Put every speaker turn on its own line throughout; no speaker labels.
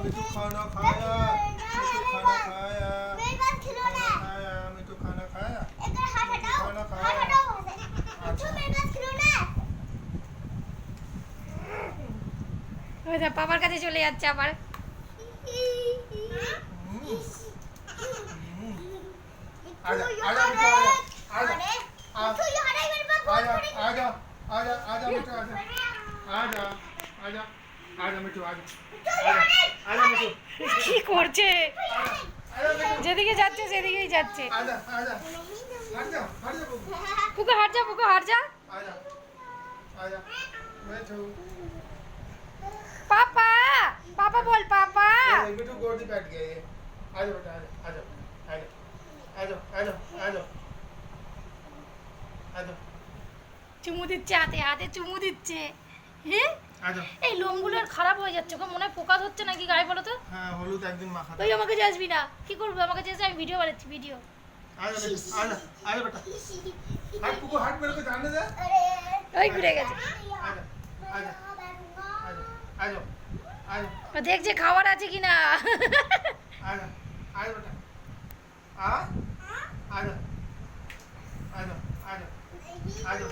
मिठू खाना खाया, मिठू खाना खाया, मेरी बात खिलौना खाया, मिठू खाना खाया, एक हाथ हटाओ, हाथ हटाओ, मिठू मेरी बात खिलौना।
ওই দা পাপার কাছে চলে যাচ্ছে আবার।
आजा आजा मिठू आजा मिठू यहाँ मेरे पास आजा आजा आजा आजा मिठू आजा आजा आजा आजा मिठू आजा आजा मिठू
কি করছে? যেদিকে যাচ্ছে সেদিকেই যাচ্ছে।
आजा आजा हट जा बबू
পুকু হাট যা, পুকু হাট যা।
आजा आजा मिठू
पापा पापा बोल पापा।
ये मिठू गोदी बैठ गया ये आजा बेटा आजा आजा आजा आजा आजा आजा
চুমু দিচ্ছে, হাতে হাতে চুমু দিচ্ছে। হ্যাঁ
आजा
এই লোমগুলো আর খারাপ হয়ে যাচ্ছে, ওকে মনে হয় পোকা ধরছে নাকি গায়ে, বলো তো।
हाँ हलूद एक दिन माखा
তুই আমাকে যাসবি না, কি করবো? আমাকে যাস, আমি ভিডিও বানাচ্ছি, ভিডিও।
आजा आजा आजा बेटा हट पुको हट मेरे को जाने दे
ওই ঘুরে গেছে।
आजा आजा आजा आजा आजा
ও দেখছে খাবার আছে কিনা।
आजा आजा बेटा आ आजा आजा आजा आजा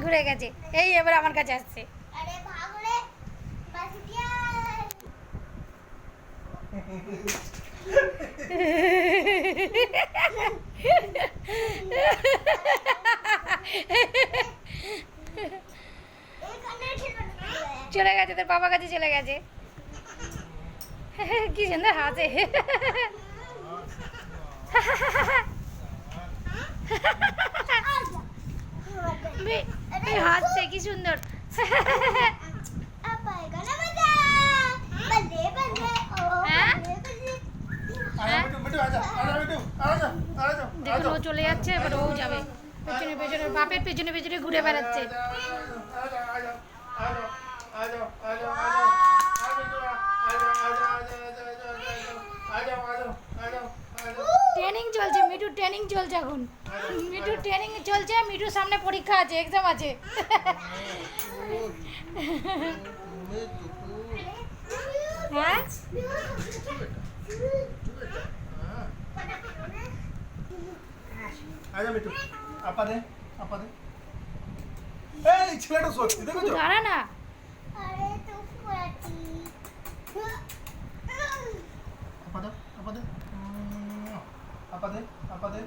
ঘুরে গেছে, এই এবার আমার কাছে আসছে।
अरे भागो रे बस गया
চলে গেছে, তোর বাবার কাছে চলে গেছে। কি সুন্দর হাসে। হাসছে কি সুন্দর।
अब आएगा ना मजा बल्ले बल्ले ओ
हाँ?
बल्ले आजा मिठू मिठू आजा मिठू आजा आजा
দেখুন ও চলে যাচ্ছে, এবার ও যাবে পেছনে পেছনে, বাপের পেছনে পেছনে ঘুরে বেড়াচ্ছে।
आजा आजा आजा आजा आजा आजा
ট্রেনিং চলছে, মিঠু ট্রেনিং চলছে এখন। মিঠু ট্রেনিং চলছে, মিঠুর সামনে পরীক্ষা আছে, এক্সাম আছে। হ্যাঁ
आजा मिठू আপা দে এই ছেলেটা সত্যি দেখো
দাঁড়া না।
আরে তো ফুয়াটি আপা দে আপা দে